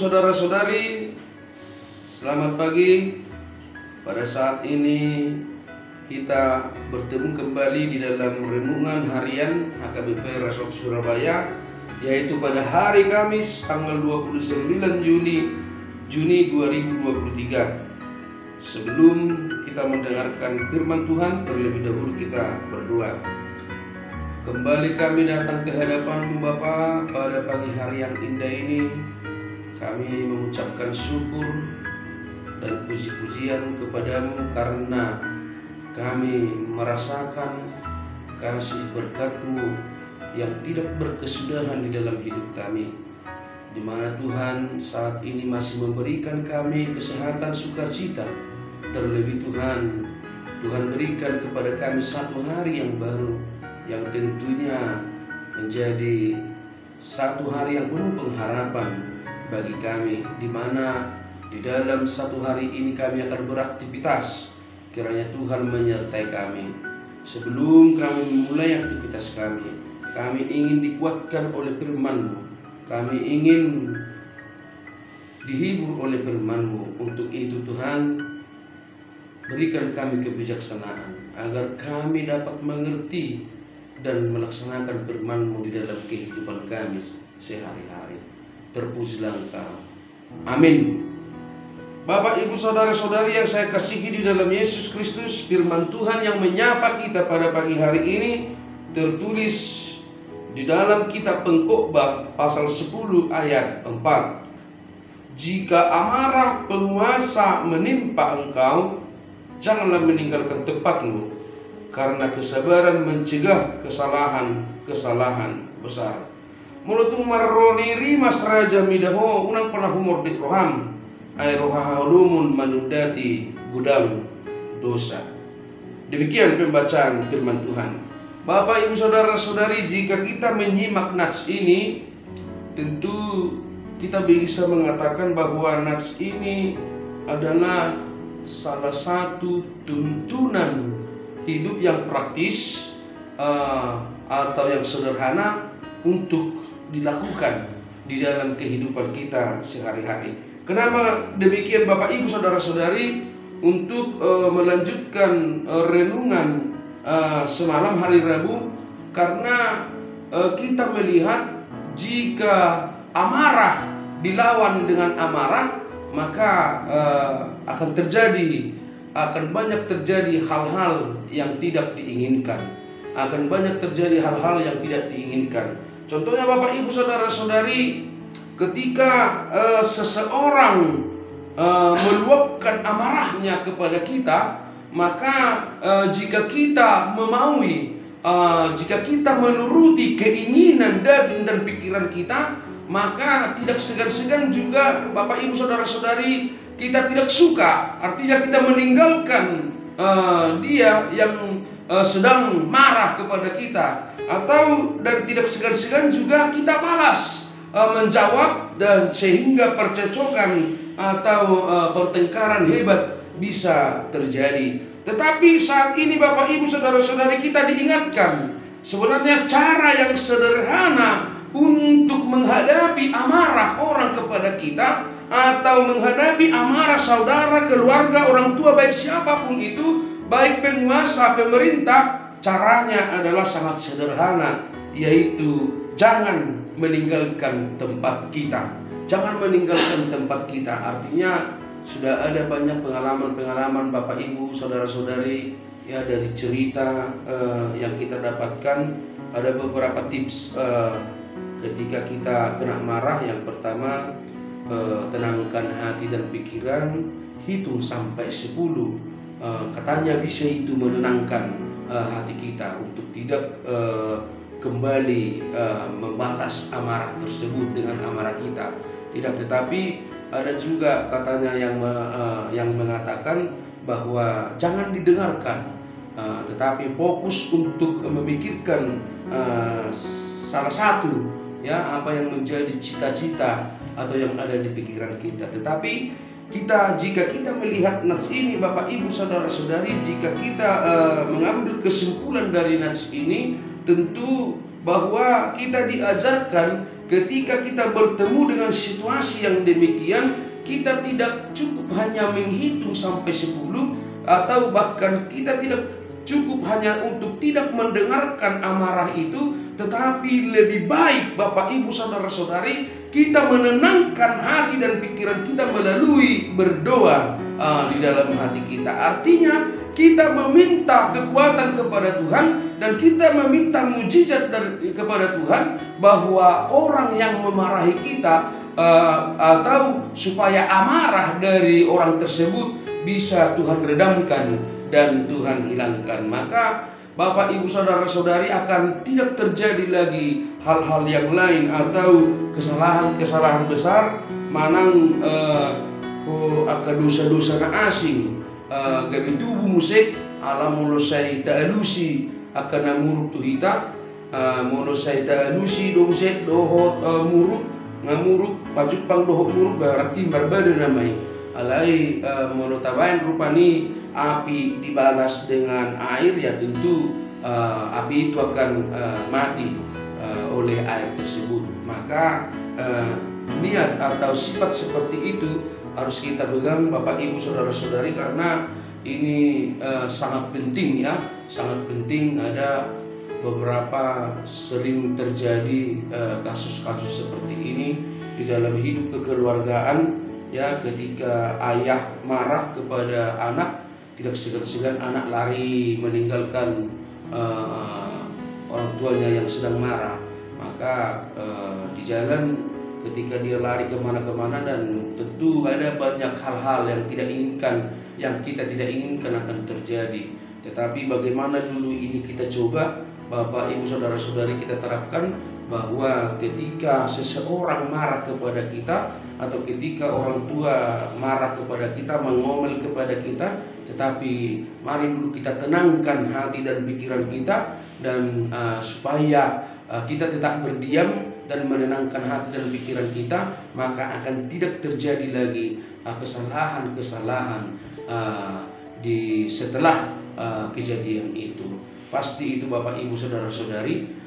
saudara-saudari, selamat pagi. Pada saat ini kita bertemu kembali di dalam renungan harian HKBP Rasok Surabaya, yaitu pada hari Kamis tanggal 29 Juni 2023. Sebelum kita mendengarkan firman Tuhan, terlebih dahulu kita berdoa. Kembali kami datang ke hadapan-Mu Bapa pada pagi hari yang indah ini. Kami mengucapkan syukur dan puji-pujian kepadamu karena kami merasakan kasih berkat-Mu yang tidak berkesudahan di dalam hidup kami, di mana Tuhan saat ini masih memberikan kami kesehatan sukacita. Terlebih Tuhan berikan kepada kami satu hari yang baru, yang tentunya menjadi satu hari yang penuh pengharapan bagi kami, di mana di dalam satu hari ini kami akan beraktivitas. Kiranya Tuhan menyertai kami. Sebelum kami memulai aktivitas kami ingin dikuatkan oleh firman-Mu. Kami ingin dihibur oleh firman-Mu. Untuk itu Tuhan, berikan kami kebijaksanaan agar kami dapat mengerti dan melaksanakan firman-Mu di dalam kehidupan kami sehari-hari. Terpujilah Engkau. Amin. Bapak, Ibu, saudara-saudari yang saya kasihi di dalam Yesus Kristus, firman Tuhan yang menyapa kita pada pagi hari ini tertulis di dalam kitab Pengkhotbah pasal 10 ayat 4. Jika amarah penguasa menimpa engkau, janganlah meninggalkan tempatmu, karena kesabaran mencegah kesalahan besar. Mulutung marroni rimas raja midaho unang panahumor di roham ay rohahulumun manudati gudang dosa. Demikian pembacaan firman Tuhan. Bapak, Ibu, saudara-saudari, jika kita menyimak nats ini, tentu kita bisa mengatakan bahwa nats ini adalah salah satu tuntunan hidup yang praktis atau yang sederhana untuk dilakukan di dalam kehidupan kita sehari-hari. Kenapa demikian Bapak, Ibu, saudara-saudari? Untuk melanjutkan renungan semalam hari Rabu, karena kita melihat jika amarah dilawan dengan amarah, maka akan banyak terjadi hal-hal yang tidak diinginkan. Contohnya Bapak, Ibu, saudara-saudari, ketika seseorang meluapkan amarahnya kepada kita, maka jika kita jika kita menuruti keinginan daging dan pikiran kita, maka tidak segan-segan juga Bapak, Ibu, saudara-saudari, kita tidak suka. Artinya kita meninggalkan dia yang sedang marah kepada kita, dan tidak segan-segan juga kita balas menjawab, dan sehingga percecokan atau pertengkaran hebat bisa terjadi. Tetapi saat ini Bapak, Ibu, saudara-saudari, kita diingatkan sebenarnya cara yang sederhana untuk menghadapi amarah orang kepada kita, atau menghadapi amarah saudara, keluarga, orang tua, baik siapapun itu, baik penguasa, pemerintah. Caranya adalah sangat sederhana, yaitu jangan meninggalkan tempat kita. Artinya sudah ada banyak pengalaman Bapak, Ibu, saudara-saudari, ya, dari cerita yang kita dapatkan. Ada beberapa tips ketika kita kena marah. Yang pertama, tenangkan hati dan pikiran, hitung sampai 10. Katanya bisa itu menenangkan hati kita untuk tidak kembali membalas amarah tersebut dengan amarah kita. Tetapi ada juga katanya yang mengatakan bahwa jangan didengarkan, tetapi fokus untuk memikirkan salah satu, ya, apa yang menjadi cita-cita atau yang ada di pikiran kita. Tetapi jika kita melihat nats ini Bapak, Ibu, saudara-saudari, jika kita mengambil kesimpulan dari nats ini, tentu bahwa kita diajarkan ketika kita bertemu dengan situasi yang demikian, kita tidak cukup hanya menghitung sampai 10, atau bahkan kita tidak cukup hanya untuk tidak mendengarkan amarah itu, tetapi lebih baik Bapak Ibu Saudara-saudari, kita menenangkan hati dan pikiran kita melalui berdoa di dalam hati kita. Artinya kita meminta kekuatan kepada Tuhan dan kita meminta mujizat kepada Tuhan, bahwa orang yang memarahi kita atau supaya amarah dari orang tersebut bisa Tuhan redamkan dan Tuhan hilangkan. Maka Bapak Ibu Saudara-saudari akan tidak terjadi lagi hal-hal yang lain atau kesalahan-kesalahan besar manang akan dosa-dosa na asing gabi tubuh musik alam mulu say taalusi akan namuruk tuhita mulu say taalusi domsek dohot muruk ngamuruk pajuk pang dohot muruk berarti berbeda namanya alai mulu tabain rupani api dibalas dengan air, ya tentu api itu akan mati oleh air tersebut. Maka niat atau sifat seperti itu harus kita pegang Bapak Ibu Saudara-saudari, karena ini sangat penting ya, sangat penting. Ada beberapa sering terjadi kasus-kasus seperti ini di dalam hidup kekeluargaan ya, ketika ayah marah kepada anak, tidak segan-segan anak lari meninggalkan orang tuanya yang sedang marah. Maka di jalan ketika dia lari kemana-kemana, dan tentu ada banyak hal-hal yang kita tidak inginkan akan terjadi. Tetapi bagaimana dulu ini kita coba, Bapak Ibu Saudara-saudari, kita terapkan bahwa ketika seseorang marah kepada kita, atau ketika orang tua marah kepada kita, mengomel kepada kita, tetapi mari dulu kita tenangkan hati dan pikiran kita, dan supaya kita tetap berdiam dan menenangkan hati dan pikiran kita, maka akan tidak terjadi lagi kesalahan-kesalahan setelah kejadian itu. Pasti itu Bapak Ibu Saudara-saudari.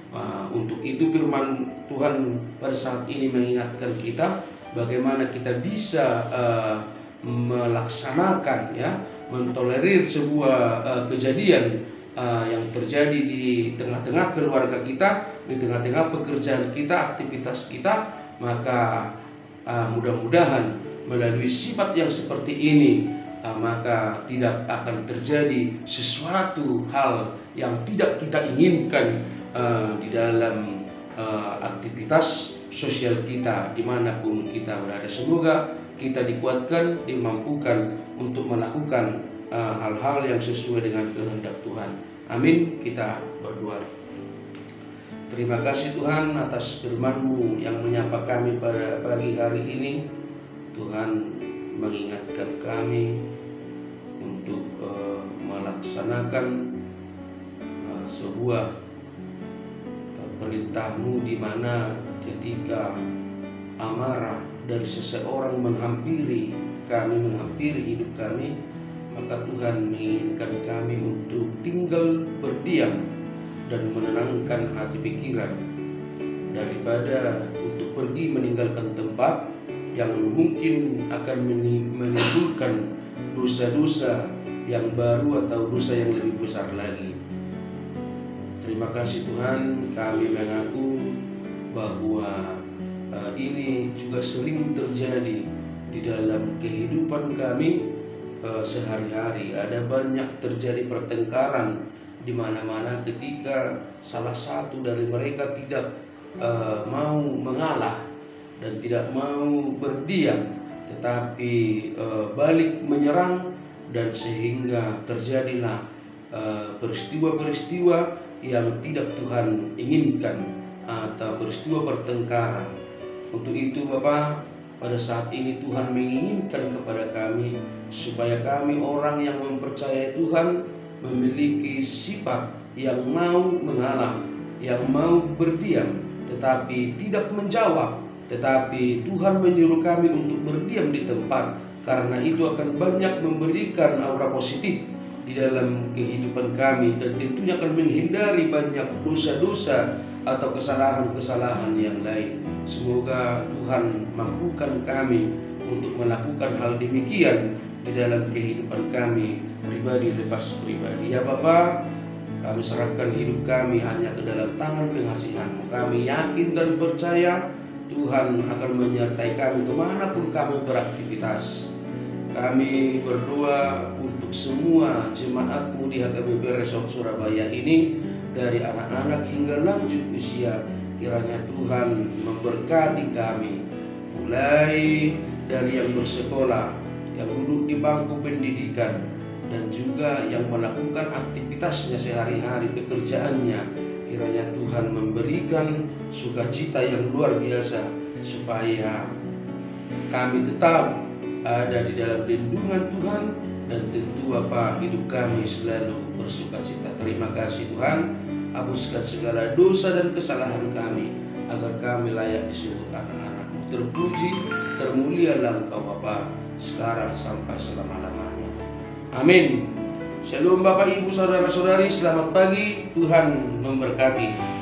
Untuk itu firman Tuhan pada saat ini mengingatkan kita bagaimana kita bisa melaksanakan ya, mentolerir sebuah kejadian yang terjadi di tengah-tengah keluarga kita, di tengah-tengah pekerjaan kita, aktivitas kita. Maka mudah-mudahan melalui sifat yang seperti ini maka tidak akan terjadi sesuatu hal yang tidak kita inginkan di dalam aktivitas sosial kita dimanapun kita berada. Semoga kita dikuatkan, dimampukan untuk melakukan hal-hal yang sesuai dengan kehendak Tuhan. Amin. Kita berdoa. Terima kasih Tuhan atas firman-Mu yang menyapa kami pada pagi hari ini. Tuhan mengingatkan kami untuk melaksanakan sebuah perintah-Mu, di mana ketika amarah dari seseorang menghampiri kami, menghampiri hidup kami, maka Tuhan menginginkan kami untuk tinggal berdiam dan menenangkan hati pikiran, daripada untuk pergi meninggalkan tempat yang mungkin akan menimbulkan dosa-dosa yang baru atau dosa yang lebih besar lagi. Terima kasih Tuhan, kami mengaku bahwa ini juga sering terjadi di dalam kehidupan kami sehari-hari. Ada banyak terjadi pertengkaran di mana-mana ketika salah satu dari mereka tidak mau mengalah dan tidak mau berdiam, tetapi balik menyerang, dan sehingga terjadilah peristiwa-peristiwa yang tidak Tuhan inginkan atau peristiwa pertengkaran. Untuk itu Bapa, pada saat ini Tuhan menginginkan kepada kami supaya kami orang yang mempercayai Tuhan memiliki sifat yang mau mengalah, yang mau berdiam tetapi tidak menjawab, tetapi Tuhan menyuruh kami untuk berdiam di tempat, karena itu akan banyak memberikan aura positif di dalam kehidupan kami, dan tentunya akan menghindari banyak dosa-dosa atau kesalahan-kesalahan yang lain. Semoga Tuhan mampukan kami untuk melakukan hal demikian di dalam kehidupan kami pribadi lepas pribadi. Ya Bapa, kami serahkan hidup kami hanya ke dalam tangan pengasihan-Mu. Kami yakin dan percaya Tuhan akan menyertai kami kemanapun kami beraktivitas. Kami berdoa untuk semua jemaat-Mu di HKBP Resort Surabaya ini, dari anak-anak hingga lanjut usia. Kiranya Tuhan memberkati kami, mulai dari yang bersekolah, yang duduk di bangku pendidikan, dan juga yang melakukan aktivitasnya sehari-hari, pekerjaannya. Kiranya Tuhan memberikan sukacita yang luar biasa, supaya kami tetap ada di dalam lindungan Tuhan, dan tentu Bapa, hidup kami selalu bersukacita. Terima kasih Tuhan. Hapuskan segala dosa dan kesalahan kami, agar kami layak disebut anak-anak-Mu. Terpuji, termulialah Engkau Bapa, sekarang sampai selama-lamanya. Amin. Shalom Bapak Ibu Saudara-saudari, selamat pagi, Tuhan memberkati.